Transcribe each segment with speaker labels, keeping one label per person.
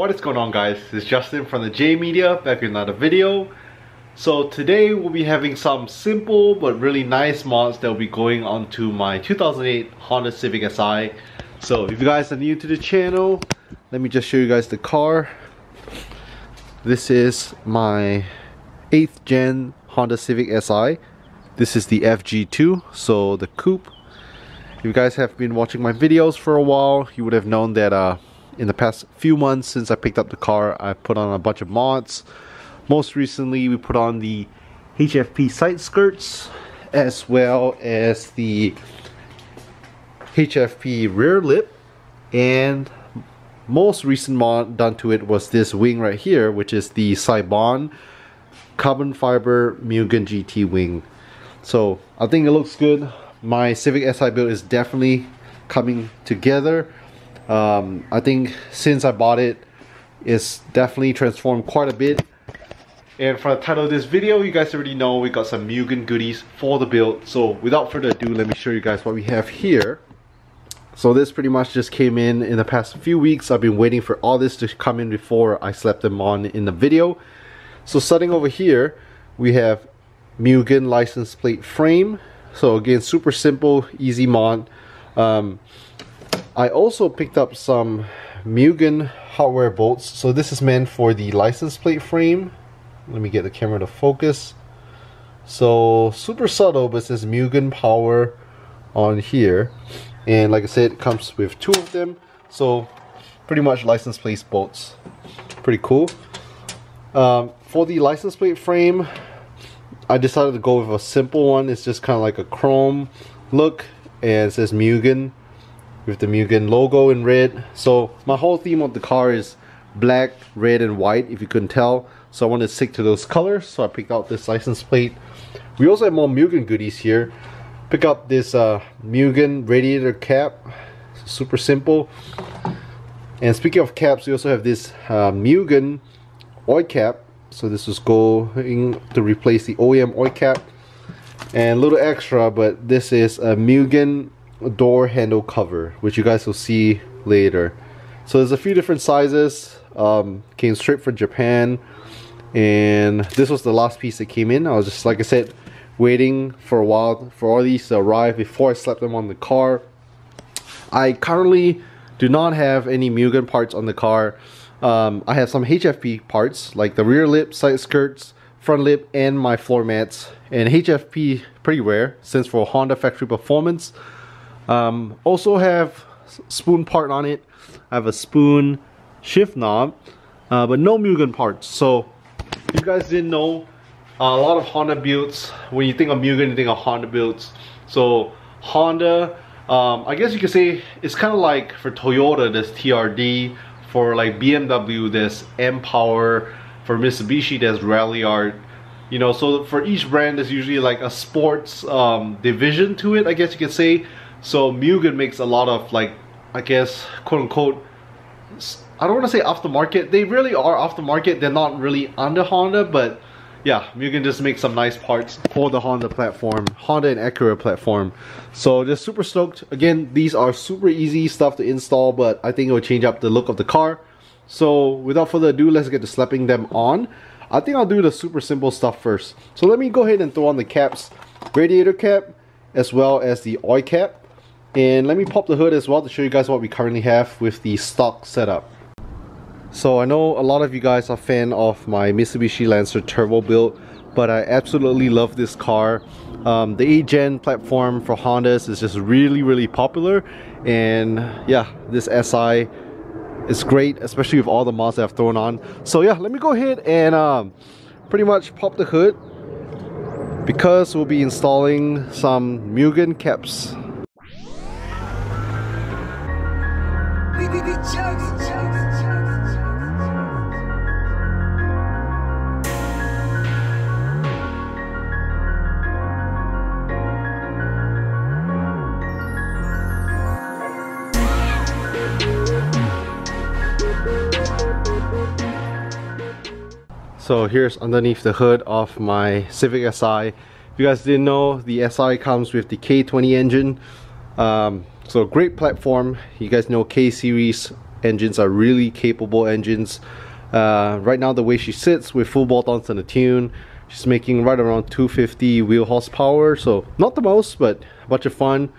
Speaker 1: What is going on, guys? It's Justin from the J Media, back with another video. So today we'll be having some simple but really nice mods that will be going onto my 2008 Honda Civic Si. So if you guys are new to the channel, let me just show you guys the car. This is my 8th gen Honda Civic Si. This is the FG2, so the coupe. If you guys have been watching my videos for a while, you would have known that in the past few months since I picked up the car, I put on a bunch of mods. Most recently, we put on the HFP side skirts as well as the HFP rear lip, and most recent mod done to it was this wing right here, which is the Saiban carbon fiber Mugen GT wing. So I think it looks good. My Civic Si build is definitely coming together. I think since I bought it, it's definitely transformed quite a bit. And for the title of this video, you guys already know we got some Mugen goodies for the build. So without further ado, let me show you guys what we have here. So this pretty much just came in the past few weeks. I've been waiting for all this to come in before I slapped them on in the video. So starting over here, we have Mugen license plate frame. So again, super simple, easy mod. I also picked up some Mugen hardware bolts. So this is meant for the license plate frame. Let me get the camera to focus. So super subtle, but it says Mugen power on here. And like I said, it comes with 2 of them. So pretty much license plate bolts. Pretty cool. For the license plate frame, I decided to go with a simple one. It's just kind of like a chrome look, and it says Mugen with the Mugen logo in red. So my whole theme of the car is black, red, and white, if you couldn't tell. So I wanted to stick to those colors, so I picked out this license plate. We also have more Mugen goodies here. Pick up this Mugen Radiator Cap, super simple. And speaking of caps, we also have this Mugen oil cap. So this is going to replace the OEM oil cap. And a little extra, but this is a Mugen door handle cover, which you guys will see later. So there's a few different sizes. Came straight from Japan, and this was the last piece that came in. I was just, like I said, waiting for a while for all these to arrive before I slapped them on the car. I currently do not have any Mugen parts on the car. I have some HFP parts, like the rear lip, side skirts, front lip, and my floor mats. And HFP, pretty rare, since for Honda factory performance. Also have spoon part on it. I have a spoon shift knob, but no Mugen parts. So if you guys didn't know, a lot of Honda builds, when you think of Mugen, you think of Honda builds. So Honda, I guess you could say it's kind of like for Toyota, there's TRD. For like BMW, there's M-Power. For Mitsubishi, there's Rallinspired. You know, so for each brand, there's usually like a sports division to it, I guess you could say. So Mugen makes a lot of, like, I guess, quote unquote, I don't want to say aftermarket. They really are aftermarket. They're not really under Honda, but yeah, Mugen just makes some nice parts for the Honda platform, Honda and Acura platform. So just super stoked. Again, these are super easy stuff to install, but I think it will change up the look of the car. So without further ado, let's get to slapping them on. I think I'll do the super simple stuff first. So let me go ahead and throw on the caps, radiator cap, as well as the oil cap. And let me pop the hood as well to show you guys what we currently have with the stock setup. So I know a lot of you guys are a fan of my Mitsubishi Lancer turbo build, but I absolutely love this car. The 8th gen platform for Hondas is just really popular, and yeah, this Si is great, especially with all the mods that I've thrown on. So yeah, let me go ahead and pretty much pop the hood, because we'll be installing some Mugen caps. So here's underneath the hood of my Civic Si. If you guys didn't know, the Si comes with the K20 engine. So great platform. You guys know K series engines are really capable engines. Right now, the way she sits with full bolt-ons and a tune, she's making right around 250 wheel horsepower, so not the most, but a bunch of fun.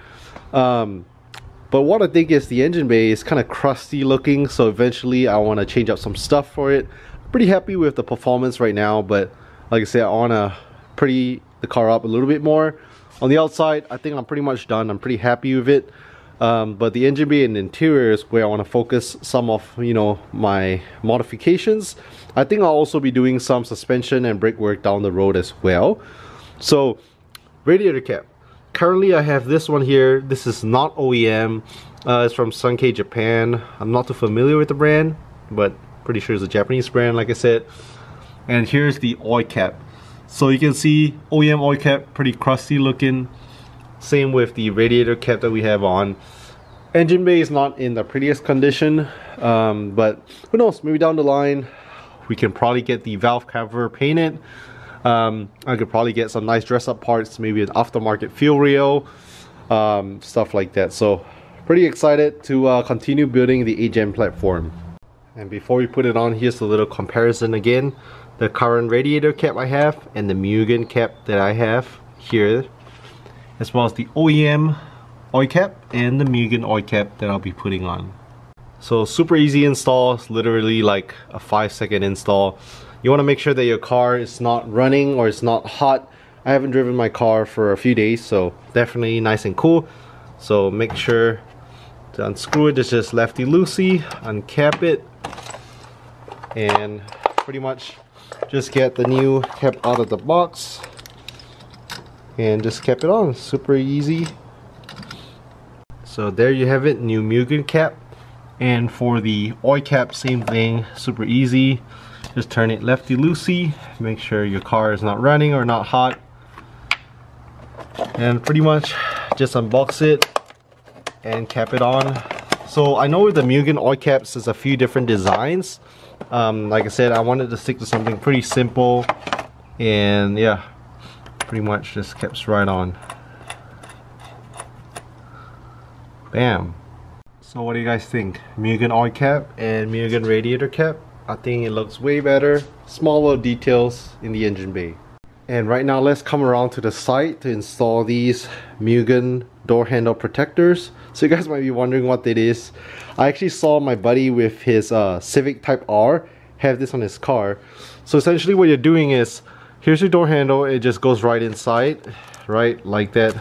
Speaker 1: But what I think is the engine bay is kind of crusty looking, so eventually I want to change up some stuff for it. I'm pretty happy with the performance right now, but like I said, I want to pretty the car up a little bit more. On the outside, I think I'm pretty much done. I'm pretty happy with it. But the engine bay and the interior is where I want to focus some of, you know, my modifications. I think I'll also be doing some suspension and brake work down the road as well. So, radiator cap. Currently I have this one here. This is not OEM. It's from Sunkei Japan. I'm not too familiar with the brand, but pretty sure it's a Japanese brand, like I said. And here's the oil cap. So you can see OEM oil cap, pretty crusty looking. Same with the radiator cap that we have on. Engine bay is not in the prettiest condition, but who knows, maybe down the line we can probably get the valve cover painted. I could probably get some nice dress up parts, maybe an aftermarket fuel rail, stuff like that. So pretty excited to continue building the 8th gen platform. And before we put it on, here's a little comparison again. The current radiator cap I have and the Mugen cap that I have here, as well as the OEM oil cap and the Mugen oil cap that I'll be putting on. So super easy install, it's literally like a 5-second install. You want to make sure that your car is not running or it's not hot. I haven't driven my car for a few days, so definitely nice and cool. So make sure to unscrew it, it's just lefty loosey, uncap it, and pretty much just get the new cap out of the box and just cap it on. Super easy. So there you have it, new Mugen cap. And for the oil cap, same thing, super easy. Just turn it lefty loosey, make sure your car is not running or not hot, and pretty much just unbox it and cap it on. So I know with the Mugen oil caps there's a few different designs. Like I said, I wanted to stick to something pretty simple, and yeah, pretty much just caps right on. Bam. So what do you guys think? Mugen oil cap and Mugen radiator cap? I think it looks way better. Smaller details in the engine bay. And right now let's come around to the site to install these Mugen door handle protectors. So you guys might be wondering what it is. I actually saw my buddy with his Civic Type R have this on his car. So essentially what you're doing is, here's your door handle, it just goes right inside, right like that,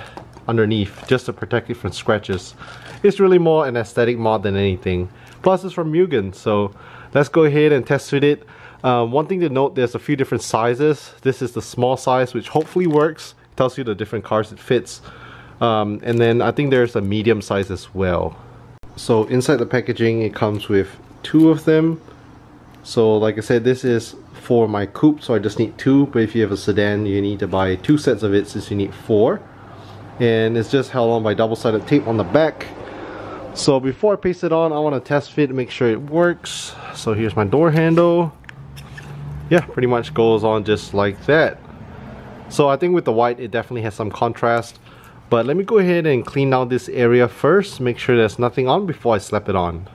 Speaker 1: underneath, just to protect it from scratches. It's really more an aesthetic mod than anything. Plus it's from Mugen, so let's go ahead and test fit it. One thing to note, there's a few different sizes. This is the small size, which hopefully works. It tells you the different cars it fits. And then I think there's a medium size as well. So inside the packaging, it comes with 2 of them. So like I said, this is for my coupe, so I just need 2. But if you have a sedan, you need to buy 2 sets of it, since you need 4. And it's just held on by double-sided tape on the back. So before I paste it on, I want to test fit to make sure it works. So here's my door handle. Yeah, pretty much goes on just like that. So I think with the white, it definitely has some contrast. But let me go ahead and clean out this area first, make sure there's nothing on before I slap it on.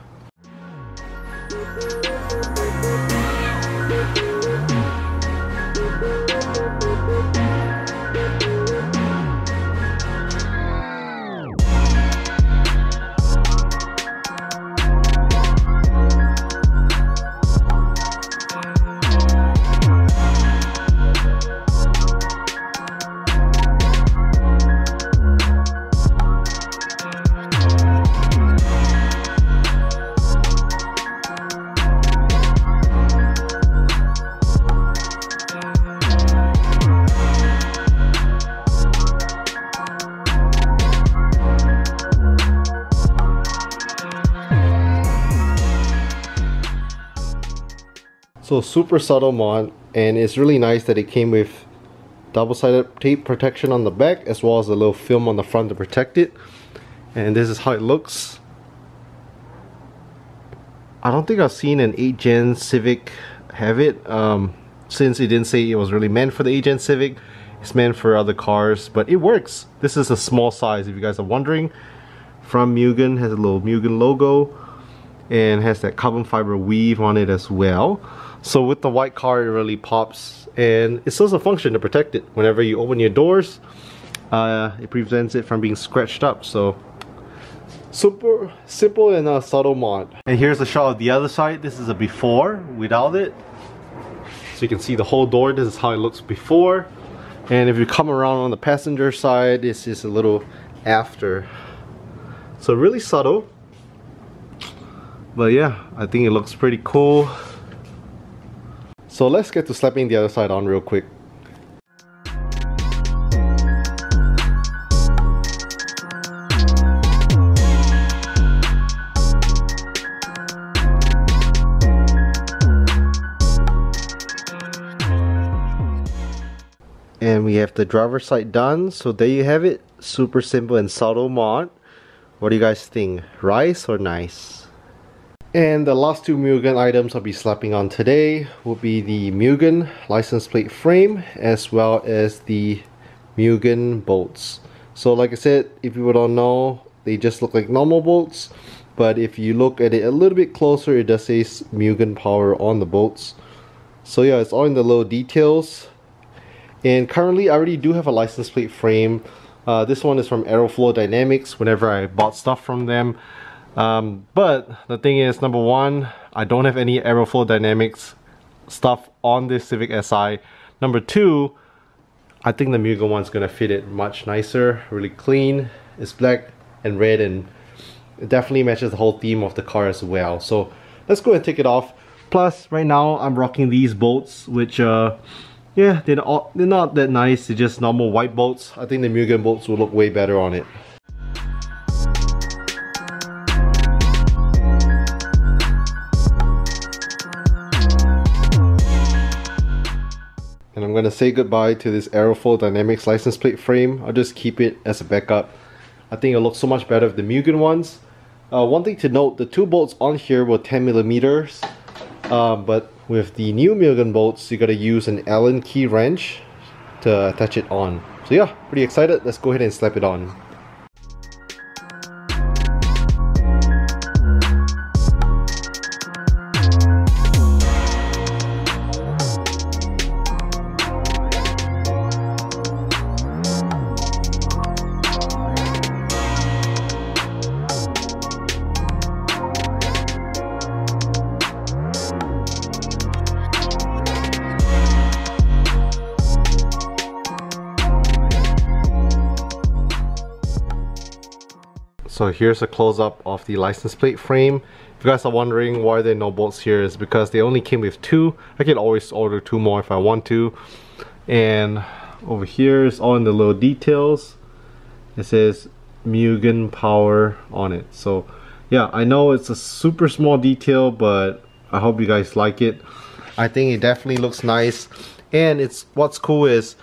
Speaker 1: So super subtle mod, and it's really nice that it came with double-sided tape protection on the back as well as a little film on the front to protect it. And this is how it looks. I don't think I've seen an 8th gen Civic have it, since it didn't say it was really meant for the 8th gen Civic. It's meant for other cars, but it works. This is a small size, if you guys are wondering. From Mugen, has a little Mugen logo. and has that carbon fiber weave on it as well. So with the white car, it really pops, and it serves a function to protect it. Whenever you open your doors, it prevents it from being scratched up. So super simple and a subtle mod. And here's a shot of the other side. This is a before without it. So you can see the whole door. This is how it looks before. And if you come around on the passenger side, this is a little after. So really subtle. But yeah, I think it looks pretty cool. So let's get to slapping the other side on real quick. And we have the driver's side done. So there you have it. Super simple and subtle mod. What do you guys think? Rice or nice? And the last two Mugen items I'll be slapping on today will be the Mugen license plate frame as well as the Mugen bolts. So like I said, if you don't know, they just look like normal bolts, but if you look at it a little bit closer, it does say Mugen power on the bolts. So yeah, it's all in the little details. And currently I already do have a license plate frame. This one is from Aerofoil Dynamics whenever I bought stuff from them. But the thing is, number one, I don't have any Aerofoil Dynamics stuff on this Civic Si. Number two, I think the Mugen one's gonna fit it much nicer, really clean. It's black and red, and it definitely matches the whole theme of the car as well. So let's go and take it off. Plus, right now I'm rocking these bolts, which yeah, they're not that nice. They're just normal white bolts. I think the Mugen bolts will look way better on it. And I'm gonna say goodbye to this Aerofoil Dynamics license plate frame. I'll just keep it as a backup. I think it looks so much better with the Mugen ones. One thing to note, the two bolts on here were 10mm, but with the new Mugen bolts, you gotta use an Allen key wrench to attach it on. So yeah, pretty excited. Let's go ahead and slap it on. So here's a close-up of the license plate frame. If you guys are wondering why there are no bolts here, is because they only came with two. I can always order two more if I want to. And over here is all in the little details. It says Mugen power on it. So yeah, I know it's a super small detail, but I hope you guys like it. I think it definitely looks nice. And what's cool is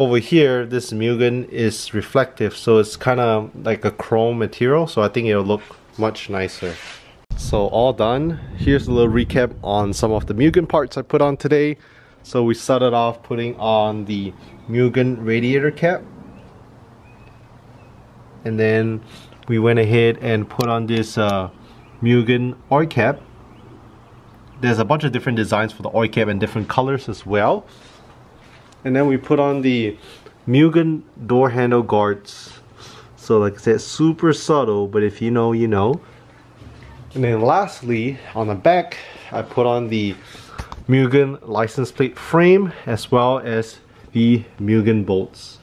Speaker 1: over here, this Mugen is reflective, so it's kind of like a chrome material, so I think it'll look much nicer. So all done. Here's a little recap on some of the Mugen parts I put on today. So we started off putting on the Mugen Radiator Cap, and then we went ahead and put on this Mugen Oil Cap. There's a bunch of different designs for the oil cap and different colors as well. And then we put on the Mugen door handle guards. So like I said, super subtle, but if you know, you know. And then lastly, on the back, I put on the Mugen license plate frame as well as the Mugen bolts.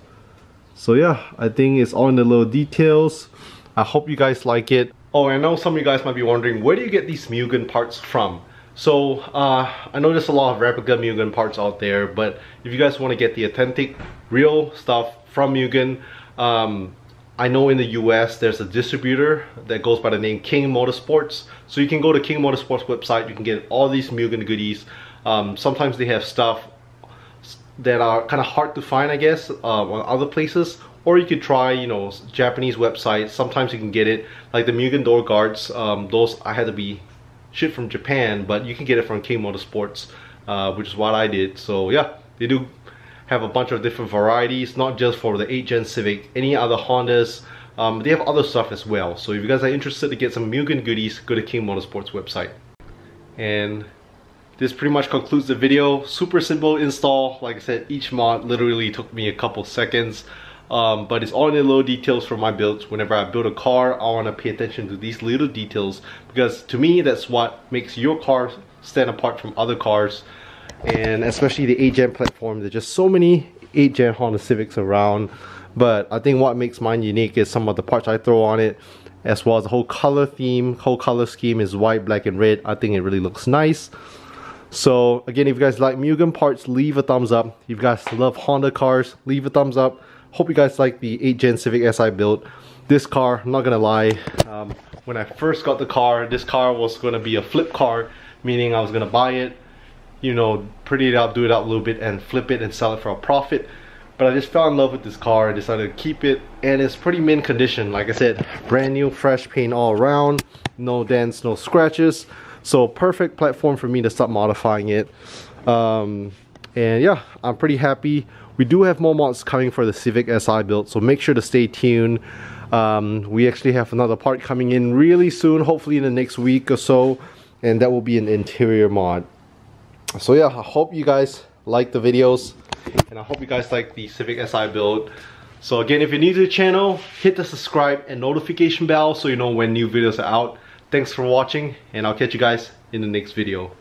Speaker 1: So yeah, I think it's all in the little details. I hope you guys like it. Oh, I know some of you guys might be wondering, where do you get these Mugen parts from? So I know there's a lot of replica Mugen parts out there, but if you guys want to get the authentic, real stuff from Mugen, I know in the US there's a distributor that goes by the name King Motorsports. So you can go to King Motorsports website, you can get all these Mugen goodies. Sometimes they have stuff that are kind of hard to find, I guess, on other places. Or you could try, you know, Japanese websites. Sometimes you can get it, like the Mugen door guards. Those I had to be shipped from Japan, but you can get it from King Motorsports, which is what I did. So yeah, they do have a bunch of different varieties, not just for the 8th Gen Civic, any other Hondas, They have other stuff as well. So if you guys are interested to get some Mugen goodies, go to King Motorsports website. And this pretty much concludes the video. Super simple install. Like I said, each mod literally took me a couple seconds. But it's all in the little details for my builds. Whenever I build a car, I want to pay attention to these little details, because to me that's what makes your car stand apart from other cars. And especially the 8th gen platform, there's just so many 8th gen Honda Civics around. But I think what makes mine unique is some of the parts I throw on it, as well as the whole color theme. Whole color scheme is white, black, and red. I think it really looks nice. So again, if you guys like Mugen Parts, leave a thumbs up. If you guys love Honda cars, leave a thumbs up. Hope you guys like the 8th gen Civic Si build. This car, I'm not gonna lie, when I first got the car, this car was gonna be a flip car, meaning I was gonna buy it, you know, pretty it up, do it up a little bit, and flip it and sell it for a profit. But I just fell in love with this car. I decided to keep it, and it's pretty mint condition. Like I said, brand new, fresh paint all around, no dents, no scratches. So perfect platform for me to start modifying it. And yeah, I'm pretty happy. We do have more mods coming for the Civic Si build, so make sure to stay tuned. We actually have another part coming in really soon, hopefully in the next week or so, and that will be an interior mod. So yeah, I hope you guys like the videos, and I hope you guys like the Civic Si build. So again, if you're new to the channel, hit the subscribe and notification bell so you know when new videos are out. Thanks for watching, and I'll catch you guys in the next video.